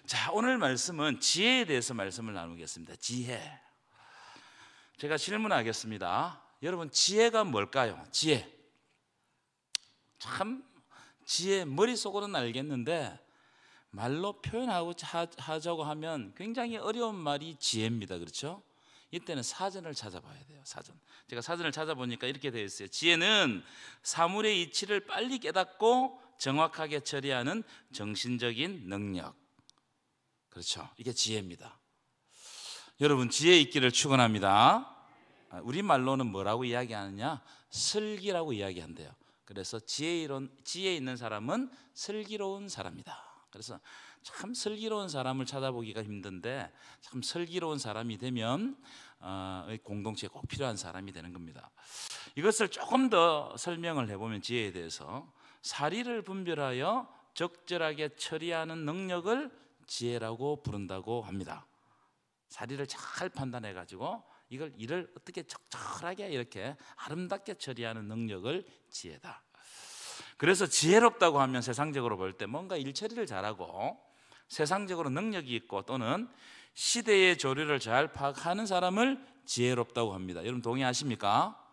자, 오늘 말씀은 지혜에 대해서 말씀을 나누겠습니다. 지혜. 제가 질문하겠습니다. 여러분, 지혜가 뭘까요? 지혜. 참 지혜 머릿속으로는 알겠는데 말로 표현하자고 하면 굉장히 어려운 말이 지혜입니다. 그렇죠? 이때는 사전을 찾아봐야 돼요. 사전. 제가 사전을 찾아보니까 이렇게 되어 있어요. 지혜는 사물의 이치를 빨리 깨닫고 정확하게 처리하는 정신적인 능력. 그렇죠? 이게 지혜입니다. 여러분, 지혜 있기를 축원합니다. 우리말로는 뭐라고 이야기하느냐? 슬기라고 이야기한대요. 그래서 지혜 있는 사람은 슬기로운 사람이다. 그래서 참 슬기로운 사람을 찾아보기가 힘든데 참 슬기로운 사람이 되면 공동체에 꼭 필요한 사람이 되는 겁니다. 이것을 조금 더 설명을 해보면 지혜에 대해서 사리를 분별하여 적절하게 처리하는 능력을 지혜라고 부른다고 합니다. 사리를 잘 판단해 가지고 일을 어떻게 적절하게 이렇게 아름답게 처리하는 능력을 지혜다. 그래서 지혜롭다고 하면 세상적으로 볼 때 뭔가 일 처리를 잘하고 세상적으로 능력이 있고 또는 시대의 조류를 잘 파악하는 사람을 지혜롭다고 합니다. 여러분 동의하십니까?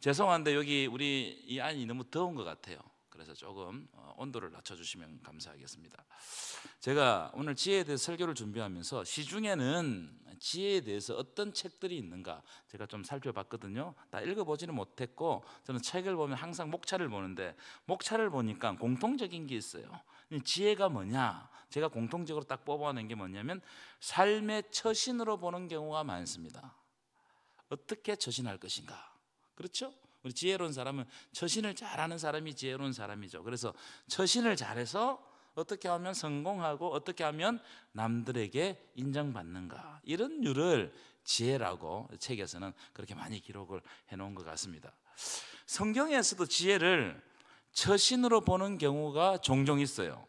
죄송한데 여기 우리 이 안이 너무 더운 것 같아요. 그래서 조금 온도를 낮춰주시면 감사하겠습니다. 제가 오늘 지혜에 대해서 설교를 준비하면서 시중에는 지혜에 대해서 어떤 책들이 있는가 제가 좀 살펴봤거든요. 다 읽어보지는 못했고 저는 책을 보면 항상 목차를 보는데 목차를 보니까 공통적인 게 있어요. 지혜가 뭐냐? 제가 공통적으로 딱 뽑아낸 게 뭐냐면 삶의 처신으로 보는 경우가 많습니다. 어떻게 처신할 것인가? 그렇죠? 우리 지혜로운 사람은 처신을 잘하는 사람이 지혜로운 사람이죠. 그래서 처신을 잘해서 어떻게 하면 성공하고 어떻게 하면 남들에게 인정받는가, 이런 류를 지혜라고 책에서는 그렇게 많이 기록을 해놓은 것 같습니다. 성경에서도 지혜를 처신으로 보는 경우가 종종 있어요.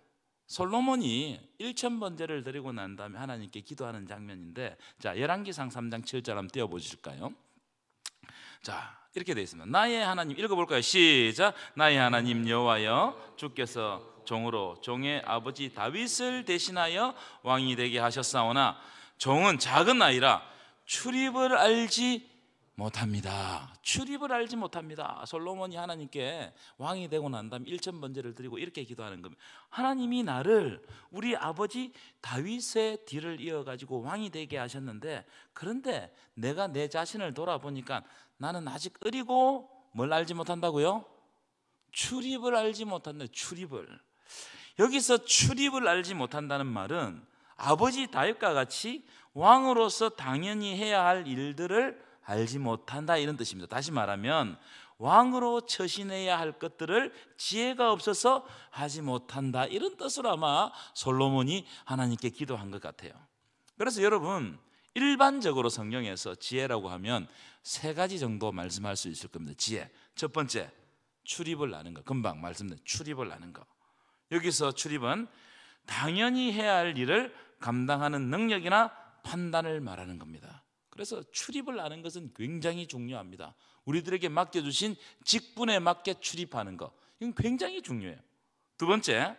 솔로몬이 1000번제를 드리고 난 다음에 하나님께 기도하는 장면인데, 자, 열왕기상 3장 7절 한번 띄워보실까요? 자, 이렇게 되어 있습니다. 나의 하나님, 읽어볼까요? 시작. 나의 하나님 여호와여, 주께서 종으로 종의 아버지 다윗을 대신하여 왕이 되게 하셨사오나 종은 작은 아이라 출입을 알지 못합니다. 출입을 알지 못합니다. 솔로몬이 하나님께 왕이 되고 난 다음에 1000번제를 드리고 이렇게 기도하는 겁니다. 하나님이 나를 우리 아버지 다윗의 뒤를 이어가지고 왕이 되게 하셨는데, 그런데 내가 내 자신을 돌아보니까 나는 아직 어리고 뭘 알지 못한다고요? 출입을 알지 못한다. 출입을. 여기서 출입을 알지 못한다는 말은 아버지 다윗과 같이 왕으로서 당연히 해야 할 일들을 알지 못한다, 이런 뜻입니다. 다시 말하면 왕으로 처신해야 할 것들을 지혜가 없어서 하지 못한다, 이런 뜻으로 아마 솔로몬이 하나님께 기도한 것 같아요. 그래서 여러분, 일반적으로 성경에서 지혜라고 하면 3가지 정도 말씀할 수 있을 겁니다. 지혜, 첫 번째, 출입을 아는 것. 금방 말씀드린 출입을 아는 것. 여기서 출입은 당연히 해야 할 일을 감당하는 능력이나 판단을 말하는 겁니다. 그래서 출입을 아는 것은 굉장히 중요합니다. 우리들에게 맡겨주신 직분에 맞게 출입하는 것, 이건 굉장히 중요해요. 두 번째,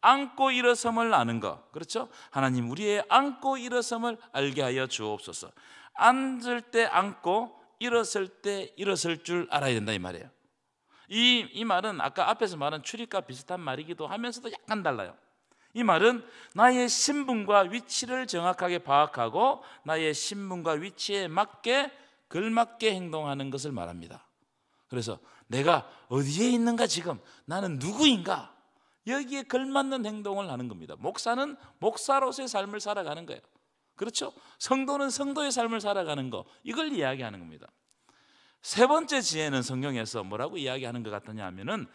앉고 일어섬을 아는 것. 그렇죠? 하나님, 우리의 앉고 일어섬을 알게 하여 주옵소서. 앉을 때 앉고 일어설 때 일어설 줄 알아야 된다, 이 말이에요. 이 말은 아까 앞에서 말한 출입과 비슷한 말이기도 하면서도 약간 달라요. 이 말은 나의 신분과 위치를 정확하게 파악하고 나의 신분과 위치에 맞게 걸맞게 행동하는 것을 말합니다. 그래서 내가 어디에 있는가, 지금 나는 누구인가, 여기에 걸맞는 행동을 하는 겁니다. 목사는 목사로서의 삶을 살아가는 거예요. 그렇죠? 성도는 성도의 삶을 살아가는 거, 이걸 이야기하는 겁니다. 세 번째 지혜는 성경에서 뭐라고 이야기하는 것 같느냐 하면은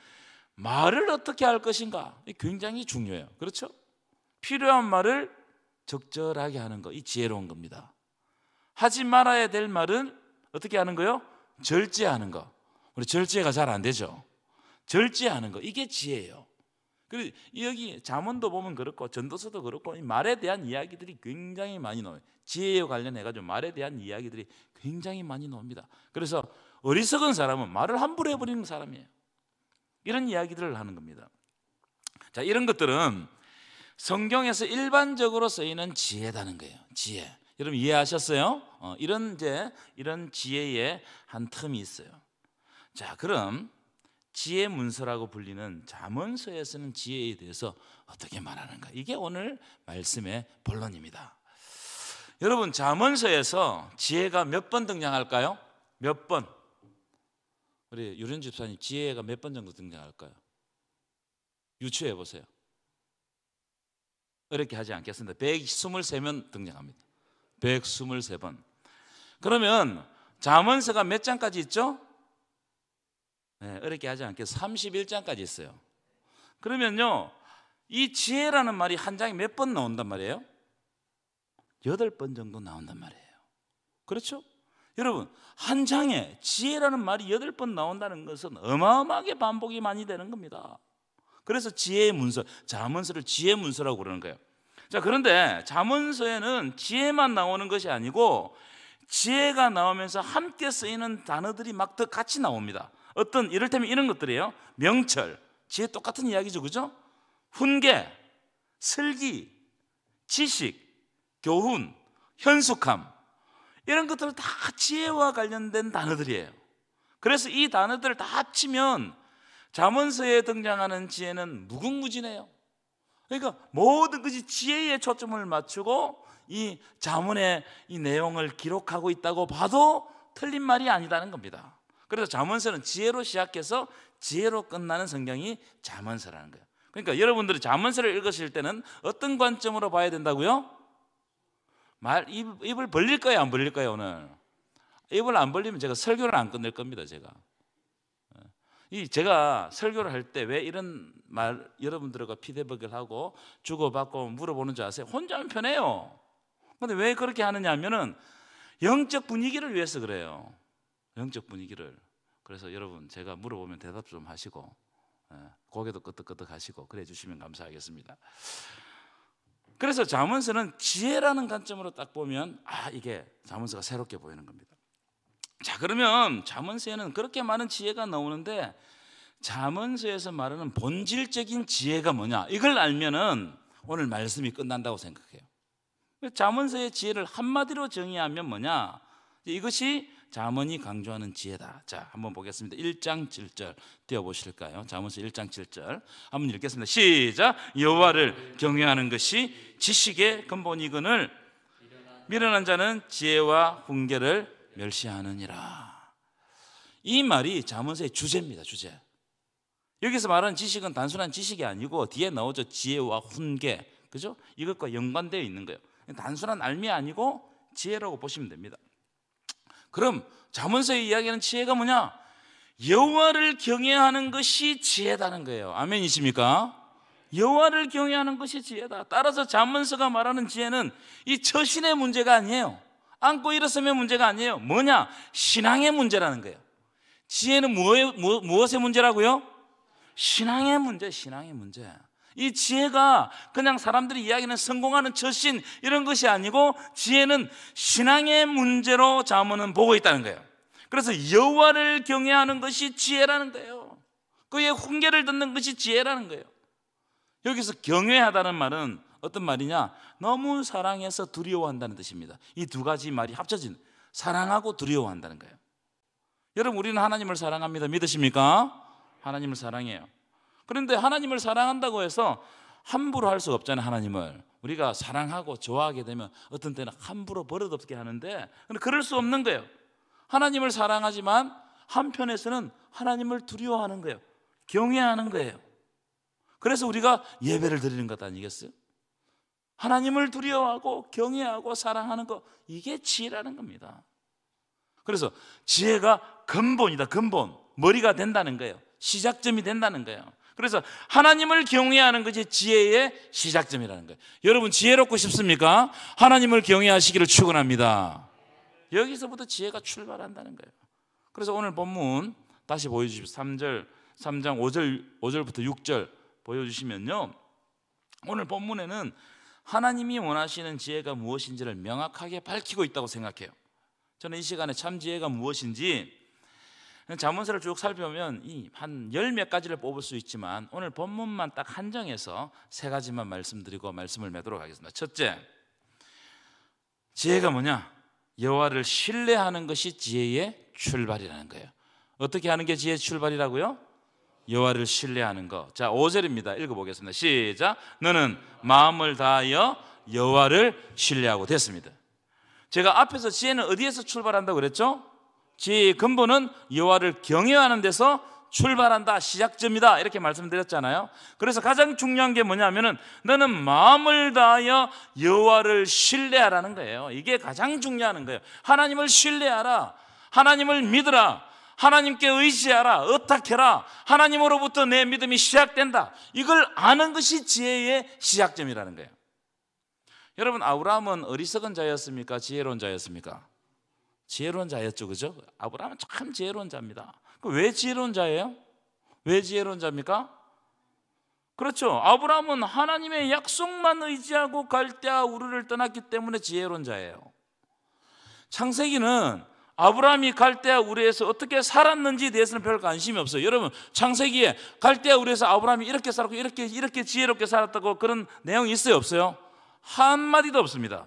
말을 어떻게 할 것인가, 굉장히 중요해요. 그렇죠? 필요한 말을 적절하게 하는 거, 이 지혜로운 겁니다. 하지 말아야 될 말은 어떻게 하는 거요? 절제하는 거. 우리 절제가 잘 안 되죠. 절제하는 거, 이게 지혜예요. 그리고 여기 잠언도 보면 그렇고 전도서도 그렇고 이 말에 대한 이야기들이 굉장히 많이 나와요. 지혜에 관련해가지고 말에 대한 이야기들이 굉장히 많이 나옵니다. 그래서 어리석은 사람은 말을 함부로 해버리는 사람이에요. 이런 이야기들을 하는 겁니다. 자, 이런 것들은 성경에서 일반적으로 쓰이는 지혜다는 거예요. 지혜. 여러분 이해하셨어요? 이런 지혜의 한 텀이 있어요. 자, 그럼 지혜 문서라고 불리는 잠언서에 쓰는 지혜에 대해서 어떻게 말하는가? 이게 오늘 말씀의 본론입니다. 여러분, 잠언서에서 지혜가 몇 번 등장할까요? 몇 번? 우리 유련 집사님, 지혜가 몇 번 정도 등장할까요? 유추해 보세요. 어렵게 하지 않겠습니다. 123번 등장합니다. 123번. 그러면 잠언서가 몇 장까지 있죠? 네, 어렵게 하지 않겠습니다. 31장까지 있어요. 그러면요, 이 지혜라는 말이 한 장에 몇 번 나온단 말이에요? 8번 정도 나온단 말이에요. 그렇죠? 여러분, 한 장에 지혜라는 말이 8번 나온다는 것은 어마어마하게 반복이 많이 되는 겁니다. 그래서 지혜의 문서, 잠언서를 지혜 문서라고 그러는 거예요. 자, 그런데 잠언서에는 지혜만 나오는 것이 아니고 지혜가 나오면서 함께 쓰이는 단어들이 막 더 같이 나옵니다. 어떤, 이를테면 이런 것들이에요. 명철, 지혜 똑같은 이야기죠, 그죠? 훈계, 슬기, 지식, 교훈, 현숙함, 이런 것들은 다 지혜와 관련된 단어들이에요. 그래서 이 단어들을 다 합치면 잠언서에 등장하는 지혜는 무궁무진해요. 그러니까 모든 것이 지혜에 초점을 맞추고 이 잠언의 이 내용을 기록하고 있다고 봐도 틀린 말이 아니다는 겁니다. 그래서 잠언서는 지혜로 시작해서 지혜로 끝나는 성경이 잠언서라는 거예요. 그러니까 여러분들이 잠언서를 읽으실 때는 어떤 관점으로 봐야 된다고요? 입을 벌릴 거예요, 안 벌릴 거예요? 오늘 입을 안 벌리면 제가 설교를 안 끝낼 겁니다. 제가 설교를 할 때 왜 이런 말 여러분들과 피드백을 하고 주고받고 물어보는 줄 아세요? 혼자 하면 편해요. 그런데 왜 그렇게 하느냐 하면은 영적 분위기를 위해서 그래요. 영적 분위기를. 그래서 여러분, 제가 물어보면 대답 좀 하시고 고개도 끄덕끄덕 하시고 그래 주시면 감사하겠습니다. 그래서 잠언서는 지혜라는 관점으로 딱 보면 이게 잠언서가 새롭게 보이는 겁니다. 자, 그러면 잠언서에는 그렇게 많은 지혜가 나오는데 잠언서에서 말하는 본질적인 지혜가 뭐냐, 이걸 알면은 오늘 말씀이 끝난다고 생각해요. 잠언서의 지혜를 한마디로 정의하면 뭐냐, 이것이 잠언이 강조하는 지혜다. 자, 한번 보겠습니다. 1장 7절 띄워보실까요? 잠언서 1장 7절 한번 읽겠습니다. 시작. 여호와를 경외하는 것이 지식의 근본이거늘 미련한 자는 지혜와 훈계를 멸시하느니라. 이 말이 잠언서의 주제입니다. 주제. 여기서 말하는 지식은 단순한 지식이 아니고 뒤에 나오죠. 지혜와 훈계, 그죠? 이것과 연관되어 있는 거예요. 단순한 알미 아니고 지혜라고 보시면 됩니다. 그럼 잠언서의 이야기하는 지혜가 뭐냐? 여호와를 경외하는 것이 지혜다는 거예요. 아멘이십니까? 여호와를 경외하는 것이 지혜다. 따라서 잠언서가 말하는 지혜는 이 처신의 문제가 아니에요. 안고 일어서면 문제가 아니에요. 뭐냐? 신앙의 문제라는 거예요. 지혜는 무엇의 문제라고요? 신앙의 문제, 신앙의 문제. 이 지혜가 그냥 사람들이 이야기하는 성공하는 처신 이런 것이 아니고 지혜는 신앙의 문제로 잠언은 보고 있다는 거예요. 그래서 여호와를 경외하는 것이 지혜라는 거예요. 그의 훈계를 듣는 것이 지혜라는 거예요. 여기서 경외하다는 말은 어떤 말이냐? 너무 사랑해서 두려워한다는 뜻입니다. 이 두 가지 말이 합쳐진, 사랑하고 두려워한다는 거예요. 여러분, 우리는 하나님을 사랑합니다. 믿으십니까? 하나님을 사랑해요. 그런데 하나님을 사랑한다고 해서 함부로 할 수 없잖아요. 하나님을 우리가 사랑하고 좋아하게 되면 어떤 때는 함부로 버릇없게 하는데 그럴 수 없는 거예요. 하나님을 사랑하지만 한편에서는 하나님을 두려워하는 거예요. 경외하는 거예요. 그래서 우리가 예배를 드리는 것 아니겠어요? 하나님을 두려워하고 경외하고 사랑하는 것, 이게 지혜라는 겁니다. 그래서 지혜가 근본이다. 근본, 머리가 된다는 거예요. 시작점이 된다는 거예요. 그래서 하나님을 경외하는 것이 지혜의 시작점이라는 거예요. 여러분, 지혜롭고 싶습니까? 하나님을 경외하시기를 축원합니다. 여기서부터 지혜가 출발한다는 거예요. 그래서 오늘 본문 다시 보여주십시오. 3장 5절부터 6절 보여주시면요, 오늘 본문에는 하나님이 원하시는 지혜가 무엇인지를 명확하게 밝히고 있다고 생각해요. 저는 이 시간에 참 지혜가 무엇인지 잠언서를 쭉 살펴보면 한 열 몇 가지를 뽑을 수 있지만 오늘 본문만 딱 한정해서 세 가지만 말씀드리고 말씀을 맺도록 하겠습니다. 첫째, 지혜가 뭐냐? 여호와를 신뢰하는 것이 지혜의 출발이라는 거예요. 어떻게 하는 게 지혜의 출발이라고요? 여호와를 신뢰하는 거. 자, 5절입니다. 읽어보겠습니다. 시작. 너는 마음을 다하여 여호와를 신뢰하고. 됐습니다. 제가 앞에서 지혜는 어디에서 출발한다고 그랬죠? 지혜의 근본은 여호와를 경외하는 데서 출발한다, 시작점이다, 이렇게 말씀드렸잖아요. 그래서 가장 중요한 게 뭐냐면은 너는 마음을 다하여 여호와를 신뢰하라는 거예요. 이게 가장 중요한 거예요. 하나님을 신뢰하라, 하나님을 믿으라, 하나님께 의지하라, 의탁해라, 하나님으로부터 내 믿음이 시작된다. 이걸 아는 것이 지혜의 시작점이라는 거예요. 여러분, 아브라함은 어리석은 자였습니까? 지혜로운 자였습니까? 지혜로운 자였죠, 그죠? 아브라함은 참 지혜로운 자입니다. 왜 지혜로운 자예요? 왜 지혜로운 자입니까? 그렇죠. 아브라함은 하나님의 약속만 의지하고 갈대아 우르를 떠났기 때문에 지혜로운 자예요. 창세기는 아브라함이 갈대아 우르에서 어떻게 살았는지에 대해서는 별 관심이 없어요. 여러분, 창세기에 갈대아 우르에서 아브라함이 이렇게 살았고 이렇게 지혜롭게 살았다고 그런 내용이 있어요, 없어요? 한마디도 없습니다.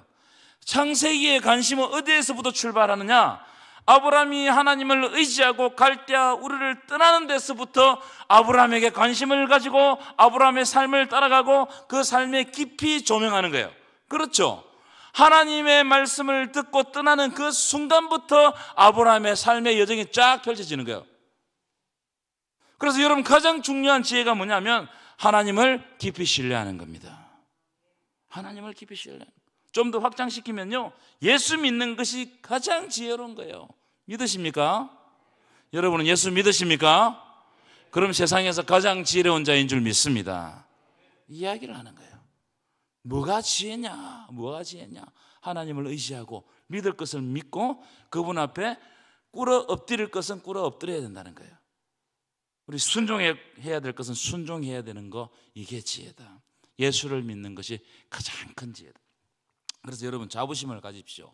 창세기의 관심은 어디에서부터 출발하느냐? 아브라함이 하나님을 의지하고 갈대아 우르를 떠나는 데서부터 아브라함에게 관심을 가지고 아브라함의 삶을 따라가고 그 삶에 깊이 조명하는 거예요. 그렇죠? 하나님의 말씀을 듣고 떠나는 그 순간부터 아브라함의 삶의 여정이 쫙 펼쳐지는 거예요. 그래서 여러분, 가장 중요한 지혜가 뭐냐면 하나님을 깊이 신뢰하는 겁니다. 하나님을 깊이 신뢰하는 거예요. 좀 더 확장시키면요, 예수 믿는 것이 가장 지혜로운 거예요. 믿으십니까? 여러분은 예수 믿으십니까? 그럼 세상에서 가장 지혜로운 자인 줄 믿습니다. 이야기를 하는 거예요. 뭐가 지혜냐? 뭐가 지혜냐? 하나님을 의지하고 믿을 것을 믿고 그분 앞에 꿇어 엎드릴 것은 꿇어 엎드려야 된다는 거예요. 우리 순종해야 될 것은 순종해야 되는 거, 이게 지혜다. 예수를 믿는 것이 가장 큰 지혜다. 그래서 여러분, 자부심을 가집시오.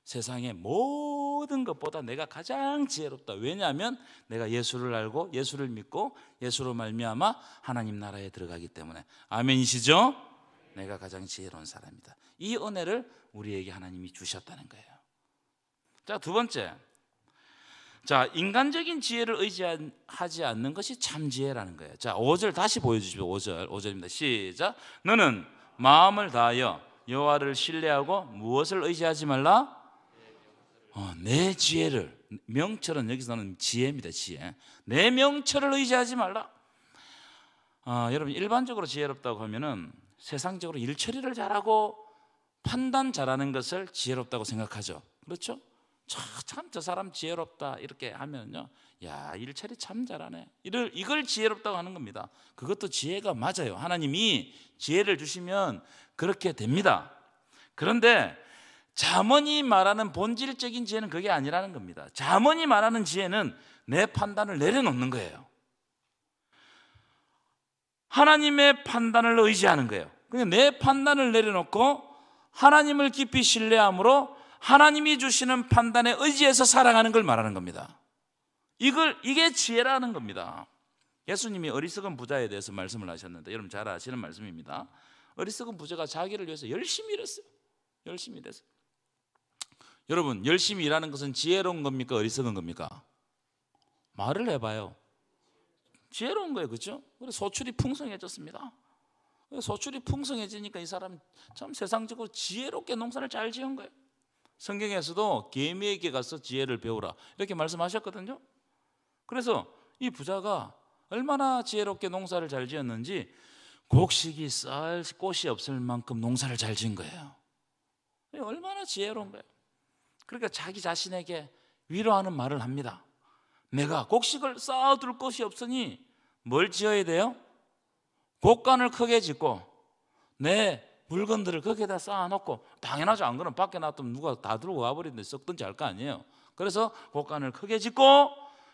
세상의 모든 것보다 내가 가장 지혜롭다. 왜냐하면 내가 예수를 알고 예수를 믿고 예수로 말미암아 하나님 나라에 들어가기 때문에. 아멘이시죠? 내가 가장 지혜로운 사람이다. 이 은혜를 우리에게 하나님이 주셨다는 거예요. 자, 두 번째, 자, 인간적인 지혜를 의지하지 않는 것이 참 지혜라는 거예요. 자, 5절 다시 보여주십시오. 5절입니다. 시작. 너는 마음을 다하여 여호와를 신뢰하고 무엇을 의지하지 말라? 내 지혜를, 명철은 여기서는 지혜입니다. 지혜. 내 명철을 의지하지 말라. 여러분, 일반적으로 지혜롭다고 하면은 세상적으로 일 처리를 잘하고 판단 잘하는 것을 지혜롭다고 생각하죠. 그렇죠? 참 저 사람 지혜롭다 이렇게 하면요, 야, 일 처리 참 잘하네, 이걸 지혜롭다고 하는 겁니다. 그것도 지혜가 맞아요. 하나님이 지혜를 주시면 그렇게 됩니다. 그런데 잠언이 말하는 본질적인 지혜는 그게 아니라는 겁니다. 잠언이 말하는 지혜는 내 판단을 내려놓는 거예요. 하나님의 판단을 의지하는 거예요. 그냥 내 판단을 내려놓고 하나님을 깊이 신뢰함으로 하나님이 주시는 판단에 의지해서 살아가는 걸 말하는 겁니다. 이게 지혜라는 겁니다. 예수님이 어리석은 부자에 대해서 말씀을 하셨는데 여러분 잘 아시는 말씀입니다. 어리석은 부자가 자기를 위해서 열심히 일했어요. 열심히 일했어요. 여러분, 열심히 일하는 것은 지혜로운 겁니까? 어리석은 겁니까? 말을 해봐요. 지혜로운 거예요. 그렇죠? 그래서 소출이 풍성해졌습니다. 소출이 풍성해지니까 이 사람 참 세상적으로 지혜롭게 농사를 잘 지은 거예요. 성경에서도 개미에게 가서 지혜를 배우라 이렇게 말씀하셨거든요. 그래서 이 부자가 얼마나 지혜롭게 농사를 잘 지었는지 곡식이 쌀 꽃이 없을 만큼 농사를 잘 지은 거예요. 얼마나 지혜로운 거예요. 그러니까 자기 자신에게 위로하는 말을 합니다. 내가 곡식을 쌓아둘 곳이 없으니 뭘 지어야 돼요? 곡간을 크게 짓고 내 물건들을 거기에다 쌓아놓고, 당연하죠. 안 그러면 밖에 놔두면 누가 다 들고 가버리는데 썩든지 할 거 아니에요. 그래서 곡간을 크게 짓고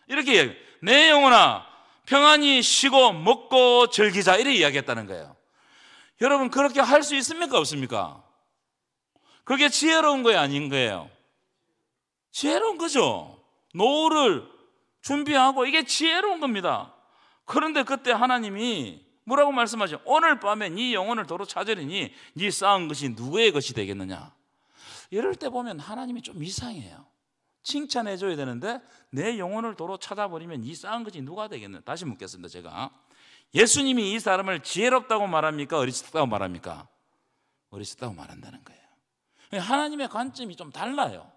이렇게 내 영혼아 평안히 쉬고 먹고 즐기자 이렇게 이야기했다는 거예요. 여러분, 그렇게 할 수 있습니까? 없습니까? 그게 지혜로운 거예요? 아닌 거예요? 지혜로운 거죠. 노후를 준비하고 이게 지혜로운 겁니다. 그런데 그때 하나님이 뭐라고 말씀하죠? 오늘 밤에 네 영혼을 도로 찾으리니 네 쌓은 것이 누구의 것이 되겠느냐. 이럴 때 보면 하나님이 좀 이상해요. 칭찬해 줘야 되는데 내 영혼을 도로 찾아버리면 이 쌓은 것이 누가 되겠느냐. 다시 묻겠습니다. 제가 예수님이 이 사람을 지혜롭다고 말합니까? 어리석다고 말합니까? 어리석다고 말한다는 거예요. 하나님의 관점이 좀 달라요.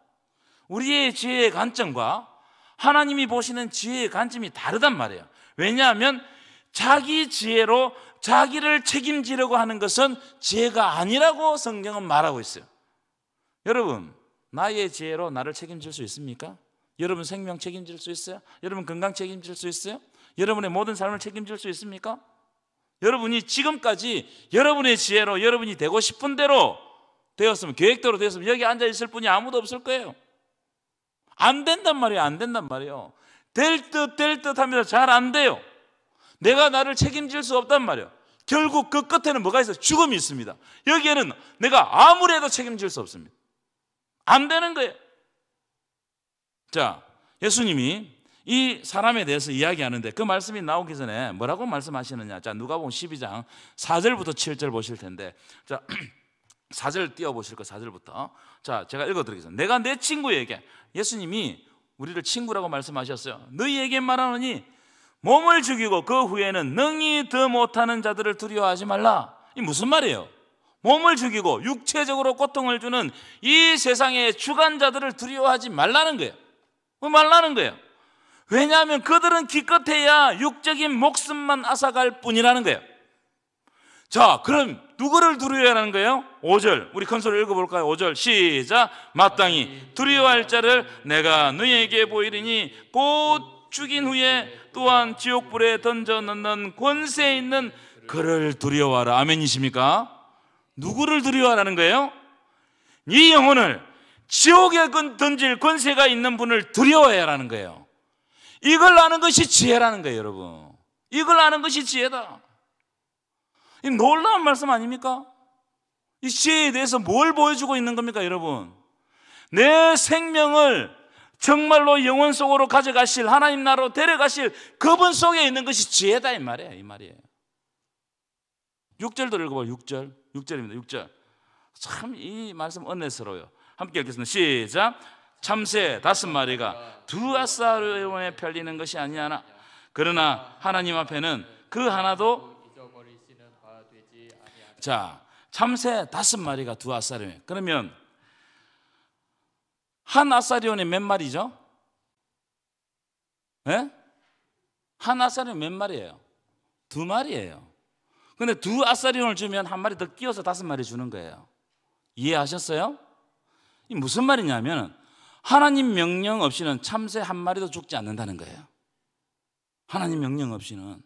우리의 지혜의 관점과 하나님이 보시는 지혜의 관점이 다르단 말이에요. 왜냐하면 자기 지혜로 자기를 책임지려고 하는 것은 지혜가 아니라고 성경은 말하고 있어요. 여러분, 나의 지혜로 나를 책임질 수 있습니까? 여러분 생명 책임질 수 있어요? 여러분 건강 책임질 수 있어요? 여러분의 모든 삶을 책임질 수 있습니까? 여러분이 지금까지 여러분의 지혜로 여러분이 되고 싶은 대로 되었으면, 계획대로 되었으면 여기 앉아 있을 분이 아무도 없을 거예요. 안 된단 말이에요. 안 된단 말이에요. 될 듯 하면서 잘 안 돼요. 내가 나를 책임질 수 없단 말이에요. 결국 그 끝에는 뭐가 있어요? 죽음이 있습니다. 여기에는 내가 아무리 해도 책임질 수 없습니다. 안 되는 거예요. 자, 예수님이 이 사람에 대해서 이야기하는데 그 말씀이 나오기 전에 뭐라고 말씀하시느냐. 자, 누가복음 12장 4절부터 7절 보실 텐데, 자 4절 띄워보실 거예요. 4절부터. 자, 제가 읽어드리겠습니다. 내가 내 친구에게, 예수님이 우리를 친구라고 말씀하셨어요. 너희에게 말하노니 몸을 죽이고 그 후에는 능히 더 못하는 자들을 두려워하지 말라. 이 무슨 말이에요? 몸을 죽이고 육체적으로 고통을 주는 이 세상의 주관자들을 두려워하지 말라는 거예요. 말라는 거예요. 왜냐하면 그들은 기껏해야 육적인 목숨만 앗아갈 뿐이라는 거예요. 자, 그럼 누구를 두려워해야 하는 거예요? 5절, 우리 큰소리 읽어볼까요? 5절 시작. 마땅히 두려워할 자를 내가 너희에게 보이리니 곧 죽인 후에 또한 지옥불에 던져 넣는 권세 있는 그를 두려워하라. 아멘이십니까? 누구를 두려워하라는 거예요? 네 영혼을 지옥에 던질 권세가 있는 분을 두려워해야 하는 거예요. 이걸 아는 것이 지혜라는 거예요. 여러분, 이걸 아는 것이 지혜다. 이 놀라운 말씀 아닙니까? 이 지혜에 대해서 뭘 보여주고 있는 겁니까? 여러분, 내 생명을 정말로 영원 속으로 가져가실, 하나님 나라로 데려가실 그분 속에 있는 것이 지혜다, 이 말이에요. 이 말이에요. 6절도 읽어봐요. 6절입니다. 6절. 참 이 말씀 은혜스러워요. 함께 읽겠습니다. 시작. 참새 5마리가 두 아사리온에 편리는 것이 아니하나 그러나 하나님 앞에는 그 하나도, 자, 참새 5마리가 두 아사리온. 그러면 한 아사리온에 몇 마리죠? 네? 한 아사리온 몇 마리예요? 2마리예요. 근데 두 아사리온을 주면 한 마리 더 끼워서 5마리 주는 거예요. 이해하셨어요? 이 무슨 말이냐면 하나님 명령 없이는 참새 한 마리도 죽지 않는다는 거예요. 하나님 명령 없이는.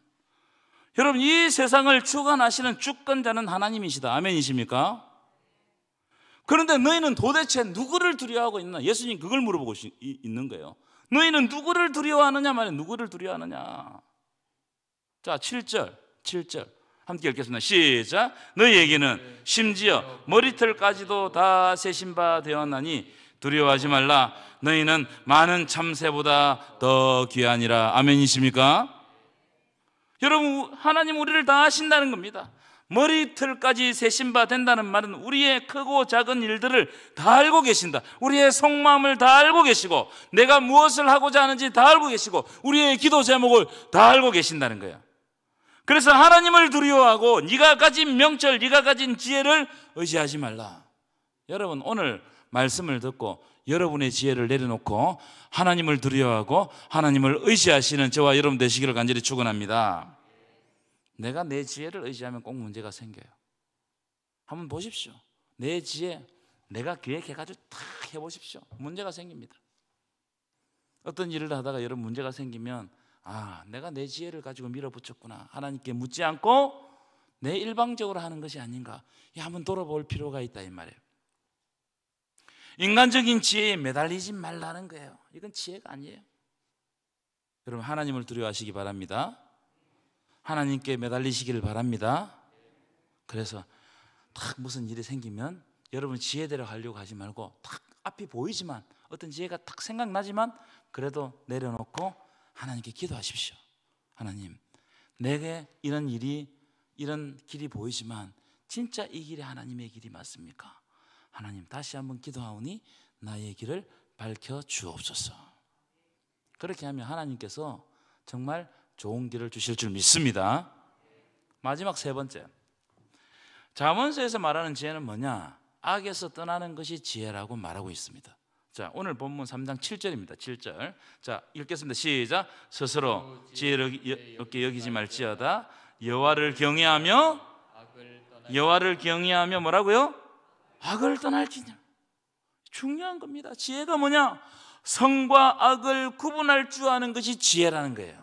여러분, 이 세상을 주관하시는 주권자는 하나님이시다. 아멘이십니까? 그런데 너희는 도대체 누구를 두려워하고 있나? 예수님 그걸 물어보고 있는 거예요. 너희는 누구를 두려워하느냐 말이에요. 누구를 두려워하느냐. 자, 7절 함께 읽겠습니다. 시작. 너희에게는 심지어 머리털까지도 다 세신 바 되었나니 두려워하지 말라. 너희는 많은 참새보다 더 귀하니라. 아멘이십니까? 여러분, 하나님 우리를 다 아신다는 겁니다. 머리털까지 세신 바 된다는 말은 우리의 크고 작은 일들을 다 알고 계신다. 우리의 속마음을 다 알고 계시고 내가 무엇을 하고자 하는지 다 알고 계시고 우리의 기도 제목을 다 알고 계신다는 거예요. 그래서 하나님을 두려워하고 네가 가진 명철, 네가 가진 지혜를 의지하지 말라. 여러분, 오늘 말씀을 듣고 여러분의 지혜를 내려놓고 하나님을 두려워하고 하나님을 의지하시는 저와 여러분 되시기를 간절히 축원합니다. 내가 내 지혜를 의지하면 꼭 문제가 생겨요. 한번 보십시오. 내 지혜 내가 계획해가지고 다 해보십시오. 문제가 생깁니다. 어떤 일을 하다가 여러분 문제가 생기면 내가 내 지혜를 가지고 밀어붙였구나. 하나님께 묻지 않고 내 일방적으로 하는 것이 아닌가. 한번 돌아볼 필요가 있다 이 말이에요. 인간적인 지혜에 매달리지 말라는 거예요. 이건 지혜가 아니에요. 여러분, 하나님을 두려워하시기 바랍니다. 하나님께 매달리시기를 바랍니다. 그래서 딱 무슨 일이 생기면 여러분 지혜대로 하려고 하지 말고 딱 앞이 보이지만 어떤 지혜가 딱 생각나지만 그래도 내려놓고 하나님께 기도하십시오. 하나님, 내게 이런 길이 보이지만 진짜 이 길이 하나님의 길이 맞습니까? 하나님, 다시 한번 기도하오니 나의 길을 밝혀 주옵소서. 그렇게 하면 하나님께서 정말 좋은 길을 주실 줄 믿습니다. 마지막 세 번째, 잠언서에서 말하는 지혜는 뭐냐? 악에서 떠나는 것이 지혜라고 말하고 있습니다. 자, 오늘 본문 3장 7절입니다. 7절. 자, 읽겠습니다. 시작. 스스로 지혜롭게 여기지 말지어다. 여호와를 경외하며 뭐라고요? 악을 떠날지냐. 중요한 겁니다. 지혜가 뭐냐? 선과 악을 구분할 줄 아는 것이 지혜라는 거예요.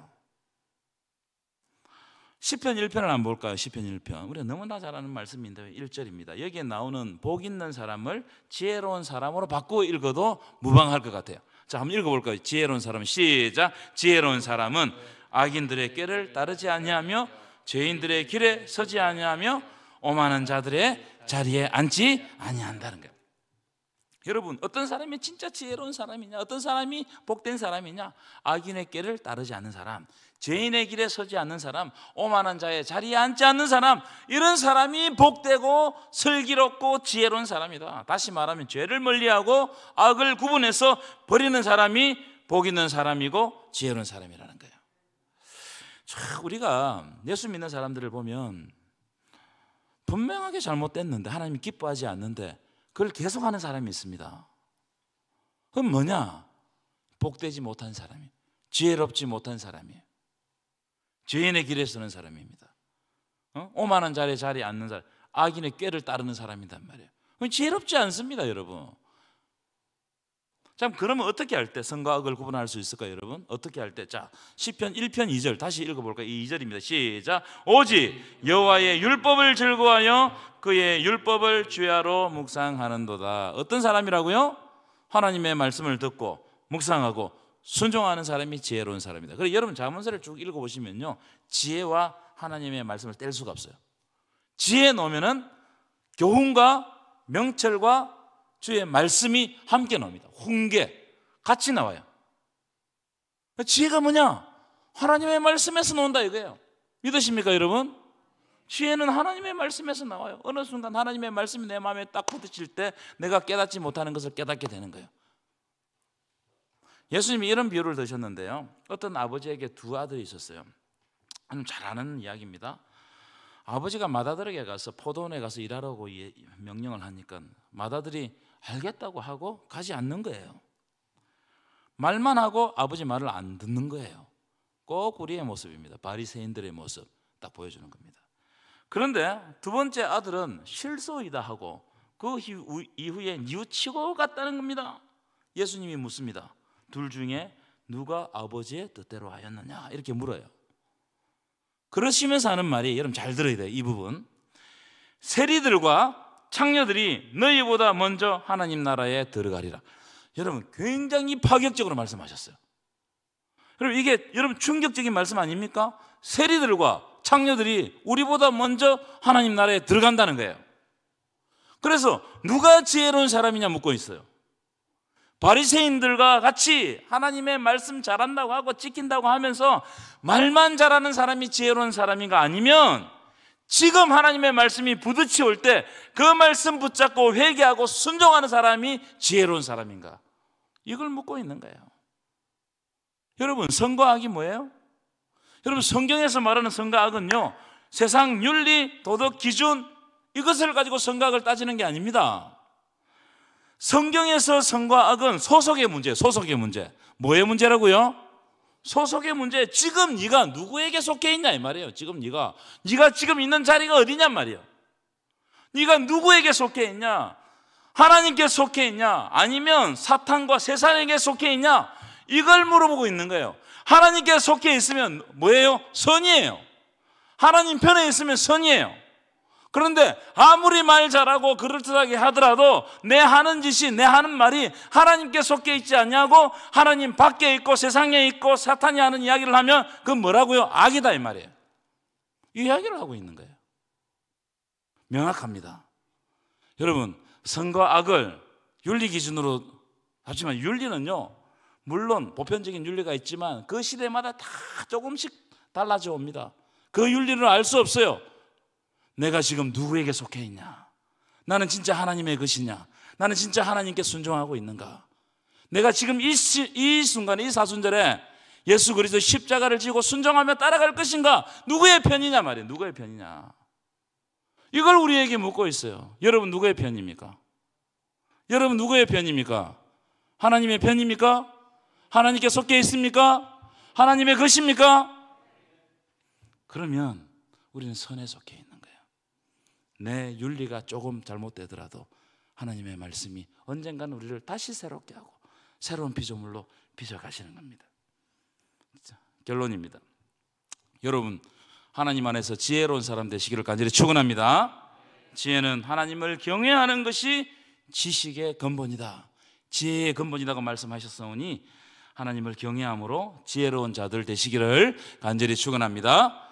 시편 1편을 한번 볼까요? 시편 1편. 우리가 너무나 잘 아는 말씀인데 1절입니다. 여기에 나오는 복 있는 사람을 지혜로운 사람으로 바꾸어 읽어도 무방할 것 같아요. 자, 한번 읽어볼까요? 지혜로운 사람. 시작. 지혜로운 사람은 악인들의 꾀를 따르지 아니하며 죄인들의 길에 서지 아니하며 오만한 자들의 자리에 앉지 아니한다는 거예요. 여러분, 어떤 사람이 진짜 지혜로운 사람이냐? 어떤 사람이 복된 사람이냐? 악인의 꾀를 따르지 않는 사람, 죄인의 길에 서지 않는 사람, 오만한 자의 자리에 앉지 않는 사람, 이런 사람이 복되고 슬기롭고 지혜로운 사람이다. 다시 말하면 죄를 멀리하고 악을 구분해서 버리는 사람이 복 있는 사람이고 지혜로운 사람이라는 거예요. 우리가 예수 믿는 사람들을 보면 분명하게 잘못됐는데 하나님이 기뻐하지 않는데 그걸 계속하는 사람이 있습니다. 그건 뭐냐? 복되지 못한 사람이에요. 지혜롭지 못한 사람이에요. 죄인의 길에 서는 사람입니다. 오만한 자리에 앉는 사람, 악인의 꾀를 따르는 사람이란 말이에요. 그건 지혜롭지 않습니다, 여러분. 자, 그러면 어떻게 할 때 선과 악을 구분할 수 있을까요, 여러분? 어떻게 할 때? 자, 시편 1편 2절 다시 읽어볼까요? 이 2절입니다. 시작. 오직 여호와의 율법을 즐거워하여 그의 율법을 주야로 묵상하는도다. 어떤 사람이라고요? 하나님의 말씀을 듣고 묵상하고 순종하는 사람이 지혜로운 사람이다. 그래서 여러분 잠언서를 쭉 읽어보시면요, 지혜와 하나님의 말씀을 뗄 수가 없어요. 지혜 놓으면은 교훈과 명철과 주의 말씀이 함께 나옵니다. 훈계 같이 나와요. 지혜가 뭐냐? 하나님의 말씀에서 나온다 이거예요. 믿으십니까, 여러분? 지혜는 하나님의 말씀에서 나와요. 어느 순간 하나님의 말씀이 내 마음에 딱 부딪힐 때 내가 깨닫지 못하는 것을 깨닫게 되는 거예요. 예수님이 이런 비유를 드셨는데요, 어떤 아버지에게 두 아들이 있었어요. 잘 아는 이야기입니다. 아버지가 맏아들에게 가서 포도원에 가서 일하라고 명령을 하니까 맏아들이 알겠다고 하고 가지 않는 거예요. 말만 하고 아버지 말을 안 듣는 거예요. 꼭 우리의 모습입니다. 바리새인들의 모습 딱 보여주는 겁니다. 그런데 두 번째 아들은 실소이다 하고 그 이후에 뉘우치고 갔다는 겁니다. 예수님이 묻습니다. 둘 중에 누가 아버지의 뜻대로 하였느냐 이렇게 물어요. 그러시면서 하는 말이, 여러분 잘 들어야 돼요. 이 부분. 세리들과 창녀들이 너희보다 먼저 하나님 나라에 들어가리라. 여러분 굉장히 파격적으로 말씀하셨어요. 여러분 이게 여러분 충격적인 말씀 아닙니까? 세리들과 창녀들이 우리보다 먼저 하나님 나라에 들어간다는 거예요. 그래서 누가 지혜로운 사람이냐 묻고 있어요. 바리새인들과 같이 하나님의 말씀 잘한다고 하고 지킨다고 하면서 말만 잘하는 사람이 지혜로운 사람인가, 아니면 지금 하나님의 말씀이 부딪히 올 때 그 말씀 붙잡고 회개하고 순종하는 사람이 지혜로운 사람인가, 이걸 묻고 있는 거예요. 여러분 선과 악이 뭐예요? 여러분 성경에서 말하는 선과 악은요, 세상 윤리, 도덕 기준 이것을 가지고 선과 악을 따지는 게 아닙니다. 성경에서 선과 악은 소속의 문제예요. 소속의 문제. 뭐의 문제라고요? 소속의 문제. 지금 네가 누구에게 속해 있냐 이 말이에요. 지금 네가 지금 있는 자리가 어디냐 말이에요. 네가 누구에게 속해 있냐? 하나님께 속해 있냐? 아니면 사탄과 세상에게 속해 있냐? 이걸 물어보고 있는 거예요. 하나님께 속해 있으면 뭐예요? 선이에요. 하나님 편에 있으면 선이에요. 그런데 아무리 말 잘하고 그럴듯하게 하더라도 내 하는 짓이, 내 하는 말이 하나님께 속해 있지 않냐고, 하나님 밖에 있고 세상에 있고 사탄이 하는 이야기를 하면 그건 뭐라고요? 악이다 이 말이에요. 이 이야기를 하고 있는 거예요. 명확합니다. 여러분 선과 악을 윤리 기준으로 하지만 윤리는요 물론 보편적인 윤리가 있지만 그 시대마다 다 조금씩 달라져 옵니다. 그 윤리를 알 수 없어요. 내가 지금 누구에게 속해 있냐? 나는 진짜 하나님의 것이냐? 나는 진짜 하나님께 순종하고 있는가? 내가 지금 이 순간에, 이 사순절에 예수 그리스도 십자가를 지고 순종하며 따라갈 것인가? 누구의 편이냐 말이에요. 누구의 편이냐? 이걸 우리에게 묻고 있어요. 여러분 누구의 편입니까? 여러분 누구의 편입니까? 하나님의 편입니까? 하나님께 속해 있습니까? 하나님의 것입니까? 그러면 우리는 선에 속해 있는 거예요. 내 윤리가 조금 잘못되더라도 하나님의 말씀이 언젠가는 우리를 다시 새롭게 하고 새로운 피조물로 빚어가시는 겁니다. 자, 결론입니다. 여러분 하나님 안에서 지혜로운 사람 되시기를 간절히 축원합니다. 지혜는 하나님을 경외하는 것이 지식의 근본이다. 지혜의 근본이라고 말씀하셨으니 하나님을 경외함으로 지혜로운 자들 되시기를 간절히 축원합니다.